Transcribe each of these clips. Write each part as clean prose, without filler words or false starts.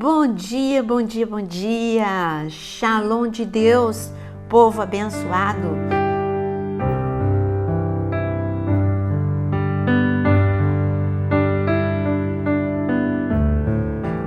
Bom dia, bom dia, bom dia! Shalom de Deus, povo abençoado!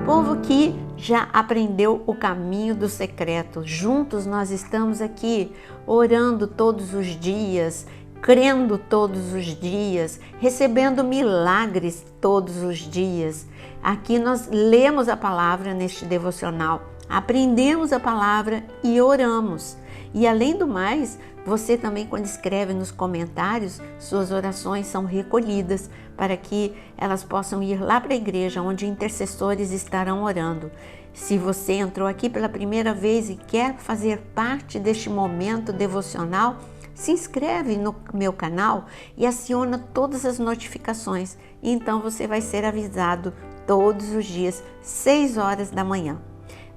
Povo que já aprendeu o caminho do secreto. Juntos nós estamos aqui orando todos os dias, crendo todos os dias, recebendo milagres todos os dias. Aqui nós lemos a palavra neste devocional, aprendemos a palavra e oramos. E além do mais, você também, quando escreve nos comentários, suas orações são recolhidas para que elas possam ir lá para a igreja, onde intercessores estarão orando. Se você entrou aqui pela primeira vez e quer fazer parte deste momento devocional, se inscreve no meu canal e aciona todas as notificações. E então você vai ser avisado todos os dias, 6 horas da manhã.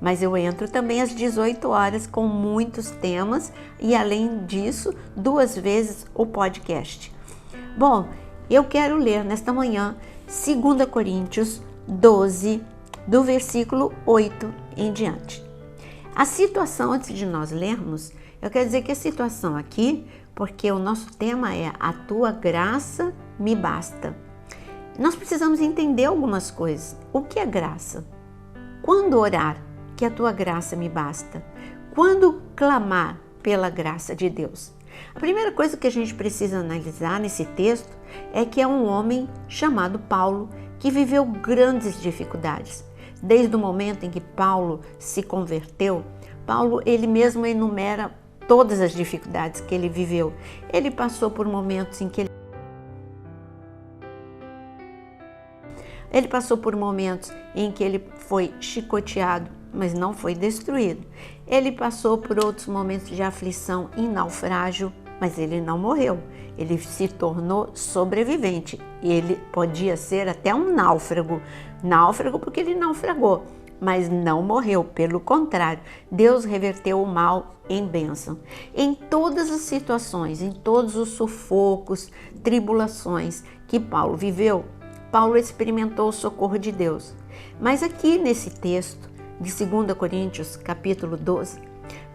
Mas eu entro também às 18 horas com muitos temas e, além disso, 2 vezes o podcast. Bom, eu quero ler nesta manhã 2 Coríntios 12, do versículo 8 em diante. A situação, antes de nós lermos, eu quero dizer que a situação aqui, porque o nosso tema é A Tua Graça Me Basta. Nós precisamos entender algumas coisas. O que é graça? Quando orar, que a tua graça me basta? Quando clamar pela graça de Deus? A primeira coisa que a gente precisa analisar nesse texto é que é um homem chamado Paulo que viveu grandes dificuldades. Desde o momento em que Paulo se converteu, Paulo ele mesmo enumera todas as dificuldades que ele viveu. Ele passou por momentos em que ele foi chicoteado, mas não foi destruído. Ele passou por outros momentos de aflição em naufrágio, mas ele não morreu. Ele se tornou sobrevivente. Ele podia ser até um náufrago porque ele naufragou, mas não morreu. Pelo contrário, Deus reverteu o mal em bênção. Em todas as situações, em todos os sufocos, tribulações que Paulo viveu, Paulo experimentou o socorro de Deus. Mas aqui nesse texto de 2 Coríntios, capítulo 12,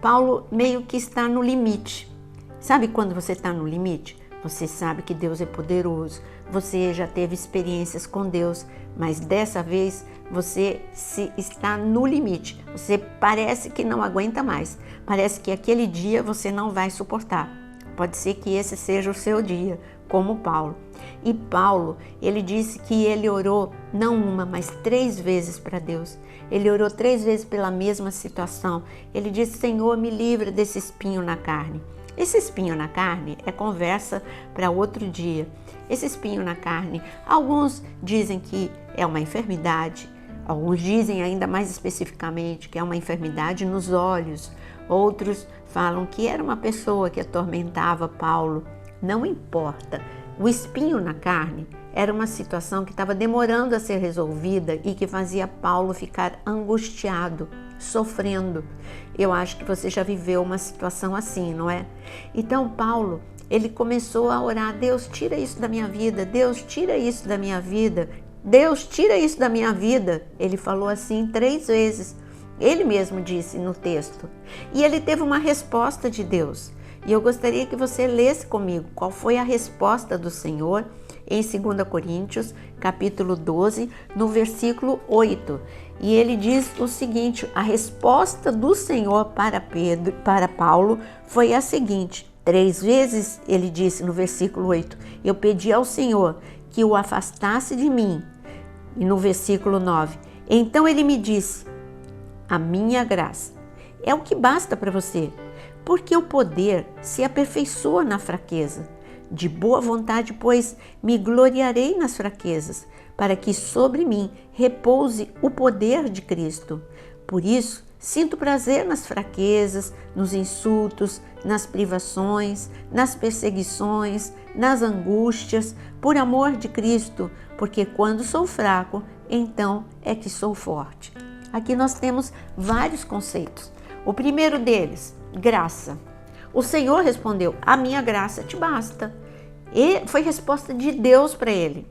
Paulo meio que está no limite. Sabe quando você está no limite? Você sabe que Deus é poderoso, você já teve experiências com Deus, mas dessa vez você está no limite. Você parece que não aguenta mais, parece que aquele dia você não vai suportar. Pode ser que esse seja o seu dia, como Paulo. E Paulo, ele disse que ele orou não uma, mas 3 vezes para Deus. Ele orou 3 vezes pela mesma situação. Ele disse: Senhor, me livra desse espinho na carne. Esse espinho na carne é conversa para outro dia. Esse espinho na carne, alguns dizem que é uma enfermidade, alguns dizem ainda mais especificamente que é uma enfermidade nos olhos, outros falam que era uma pessoa que atormentava Paulo. Não importa. O espinho na carne era uma situação que estava demorando a ser resolvida e que fazia Paulo ficar angustiado, sofrendo. Eu acho que você já viveu uma situação assim, não é? Então Paulo, ele começou a orar: Deus, tira isso da minha vida, Deus, tira isso da minha vida, Deus, tira isso da minha vida. Ele falou assim 3 vezes. Ele mesmo disse no texto. E ele teve uma resposta de Deus. E eu gostaria que você lesse comigo qual foi a resposta do Senhor em 2 Coríntios, capítulo 12, no versículo 8. E ele diz o seguinte: a resposta do Senhor para Paulo foi a seguinte: 3 vezes ele disse no versículo 8, eu pedi ao Senhor que o afastasse de mim. E no versículo 9, então ele me disse: a minha graça é o que basta para você, porque o poder se aperfeiçoa na fraqueza. De boa vontade, pois, me gloriarei nas fraquezas, para que sobre mim repouse o poder de Cristo. Por isso, sinto prazer nas fraquezas, nos insultos, nas privações, nas perseguições, nas angústias, por amor de Cristo, porque quando sou fraco, então é que sou forte. Aqui nós temos vários conceitos. O primeiro deles, graça. O Senhor respondeu: a minha graça te basta. E foi resposta de Deus para ele.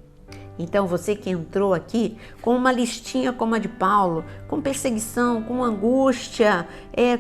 Então você que entrou aqui com uma listinha como a de Paulo, com perseguição, com angústia,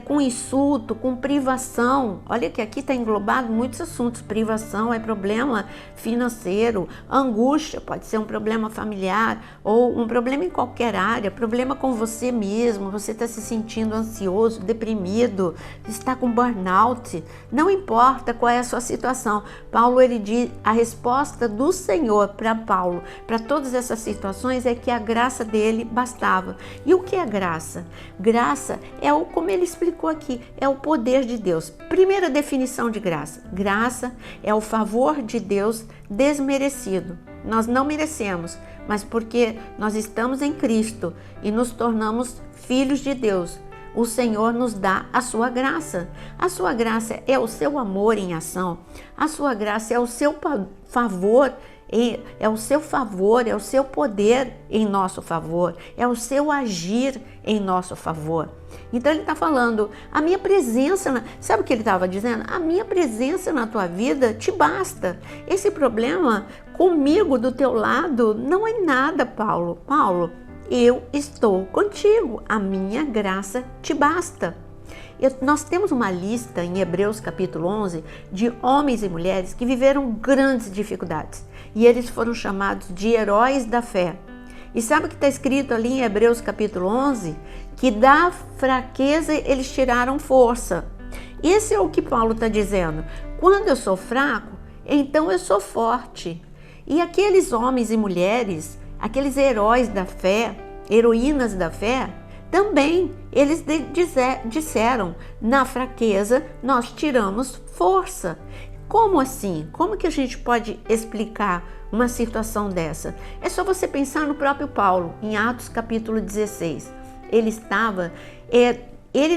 com insulto, com privação. Olha que aqui está englobado muitos assuntos. Privação é problema financeiro, angústia pode ser um problema familiar ou um problema em qualquer área, problema com você mesmo, você está se sentindo ansioso, deprimido, está com burnout, não importa qual é a sua situação. Paulo, ele diz, a resposta do Senhor para Paulo, para todas essas situações, é que a graça dele bastava. E o que é graça? Graça é como ele explicou aqui, é o poder de Deus. Primeira definição de graça. Graça é o favor de Deus desmerecido. Nós não merecemos, mas porque nós estamos em Cristo e nos tornamos filhos de Deus, o Senhor nos dá a sua graça. A sua graça é o seu amor em ação. A sua graça é o seu favor, é o seu poder em nosso favor, é o seu agir em nosso favor. Então ele está falando, a minha presença, sabe o que ele estava dizendo? A minha presença na tua vida te basta. Esse problema comigo do teu lado não é nada, Paulo. Paulo, eu estou contigo, a minha graça te basta. Nós temos uma lista em Hebreus capítulo 11 de homens e mulheres que viveram grandes dificuldades e eles foram chamados de heróis da fé. E sabe o que está escrito ali em Hebreus capítulo 11? Que da fraqueza eles tiraram força. Esse é o que Paulo está dizendo. Quando eu sou fraco, então eu sou forte. E aqueles homens e mulheres, aqueles heróis da fé, heroínas da fé, também eles disseram, na fraqueza nós tiramos força. Como assim? Como que a gente pode explicar uma situação dessa? É só você pensar no próprio Paulo, em Atos capítulo 16. Ele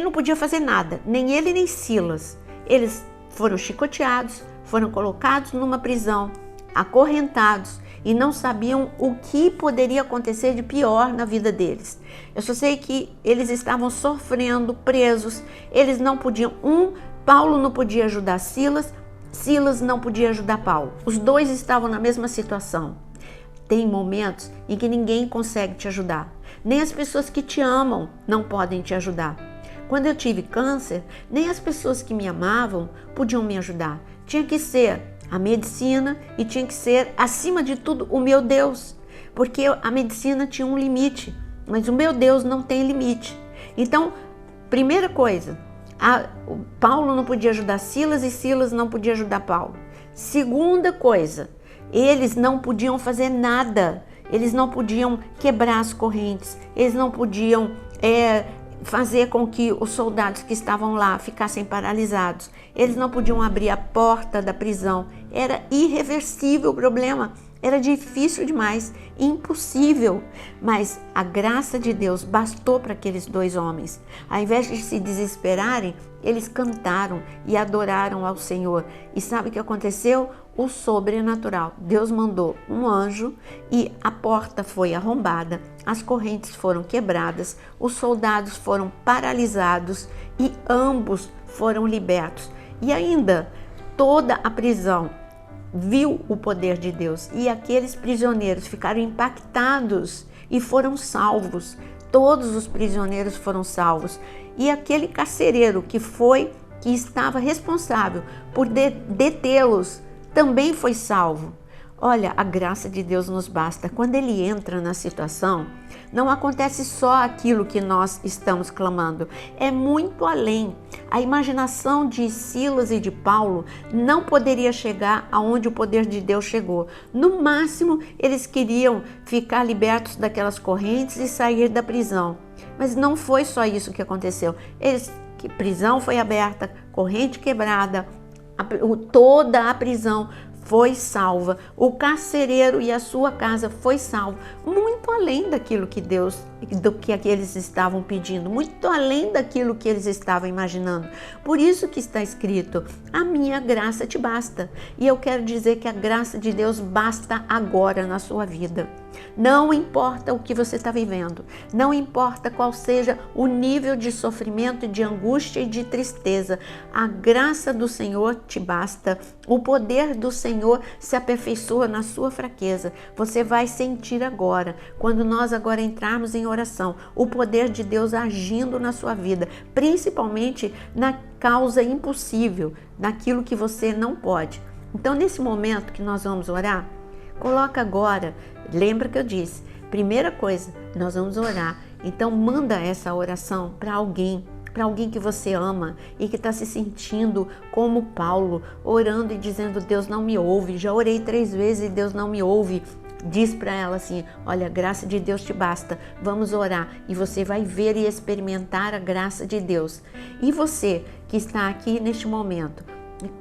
não podia fazer nada, nem ele nem Silas. Eles foram chicoteados, foram colocados numa prisão, acorrentados, e não sabiam o que poderia acontecer de pior na vida deles. Eu só sei que eles estavam sofrendo, presos, eles não podiam, Paulo não podia ajudar Silas, Silas não podia ajudar Paulo. Os dois estavam na mesma situação. Tem momentos em que ninguém consegue te ajudar, nem as pessoas que te amam não podem te ajudar. Quando eu tive câncer, nem as pessoas que me amavam podiam me ajudar. Tinha que ser a medicina e tinha que ser, acima de tudo, o meu Deus, porque a medicina tinha um limite, mas o meu Deus não tem limite. Então, primeira coisa, Paulo não podia ajudar Silas e Silas não podia ajudar Paulo. Segunda coisa, eles não podiam fazer nada, eles não podiam quebrar as correntes, eles não podiam fazer com que os soldados que estavam lá ficassem paralisados. Eles não podiam abrir a porta da prisão. Era irreversível o problema. Era difícil demais, impossível. Mas a graça de Deus bastou para aqueles dois homens. Ao invés de se desesperarem, eles cantaram e adoraram ao Senhor. E sabe o que aconteceu? O sobrenatural. Deus mandou um anjo e a porta foi arrombada, as correntes foram quebradas, os soldados foram paralisados e ambos foram libertos. E ainda toda a prisão viu o poder de Deus e aqueles prisioneiros ficaram impactados e foram salvos. Todos os prisioneiros foram salvos. E aquele carcereiro que estava responsável por detê-los também foi salvo. Olha, a graça de Deus nos basta. Quando Ele entra na situação, não acontece só aquilo que nós estamos clamando, é muito além. A imaginação de Silas e de Paulo não poderia chegar aonde o poder de Deus chegou. No máximo, eles queriam ficar libertos daquelas correntes e sair da prisão. Mas não foi só isso que aconteceu. Prisão foi aberta, corrente quebrada, toda a prisão foi salva, o carcereiro e a sua casa foi salvo, muito além daquilo do que eles estavam pedindo, muito além daquilo que eles estavam imaginando. Por isso que está escrito, a minha graça te basta. E eu quero dizer que a graça de Deus basta agora na sua vida. Não importa o que você está vivendo, não importa qual seja o nível de sofrimento, de angústia e de tristeza, a graça do Senhor te basta, o poder do Senhor se aperfeiçoa na sua fraqueza. Você vai sentir agora, quando nós agora entrarmos em oração, o poder de Deus agindo na sua vida, principalmente na causa impossível, naquilo que você não pode. Então, nesse momento que nós vamos orar, coloca agora, lembra que eu disse, primeira coisa, nós vamos orar. Então manda essa oração para alguém que você ama e que está se sentindo como Paulo, orando e dizendo: Deus não me ouve, já orei 3 vezes e Deus não me ouve. Diz para ela assim: olha, a graça de Deus te basta, vamos orar, e você vai ver e experimentar a graça de Deus. E você que está aqui neste momento,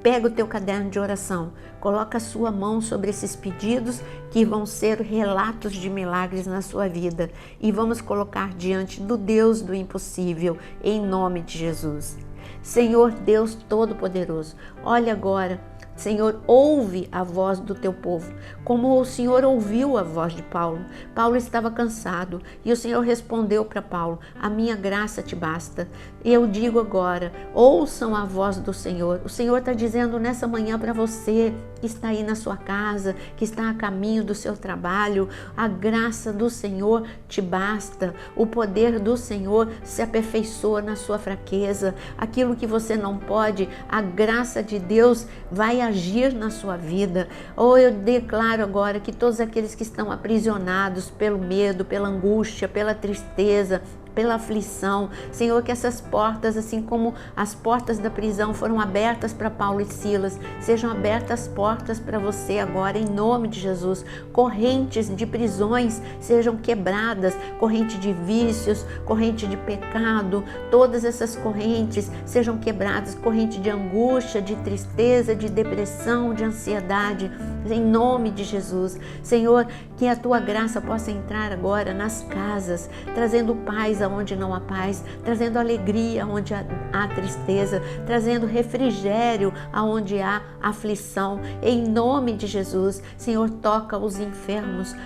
pega o teu caderno de oração, coloca a sua mão sobre esses pedidos que vão ser relatos de milagres na sua vida e vamos colocar diante do Deus do impossível, em nome de Jesus. Senhor Deus Todo-Poderoso, olha agora, Senhor, ouve a voz do teu povo, como o Senhor ouviu a voz de Paulo. Paulo estava cansado e o Senhor respondeu para Paulo: a minha graça te basta. E eu digo agora, ouçam a voz do Senhor. O Senhor está dizendo nessa manhã para você que está aí na sua casa, que está a caminho do seu trabalho: a graça do Senhor te basta. O poder do Senhor se aperfeiçoa na sua fraqueza. Aquilo que você não pode, a graça de Deus vai agir na sua vida. Ou eu declaro agora que todos aqueles que estão aprisionados pelo medo, pela angústia, pela tristeza, pela aflição, Senhor, que essas portas, assim como as portas da prisão foram abertas para Paulo e Silas, sejam abertas portas para você agora, em nome de Jesus. Correntes de prisões sejam quebradas, corrente de vícios, corrente de pecado, todas essas correntes sejam quebradas, corrente de angústia, de tristeza, de depressão, de ansiedade, em nome de Jesus. Senhor, que a tua graça possa entrar agora nas casas, trazendo paz aonde não há paz, trazendo alegria aonde há tristeza, trazendo refrigério aonde há aflição, em nome de Jesus. Senhor, toca os enfermos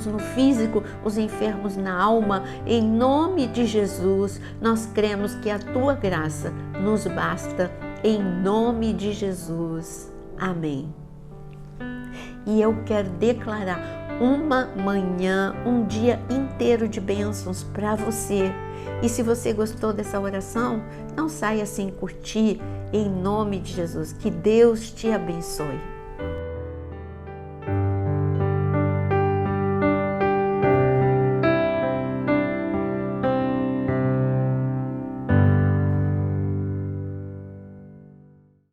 no físico, os enfermos na alma, em nome de Jesus. Nós cremos que a tua graça nos basta, em nome de Jesus. Amém. E eu quero declarar uma manhã, um dia inteiro de bênçãos para você. E se você gostou dessa oração, não saia sem curtir, em nome de Jesus. Que Deus te abençoe.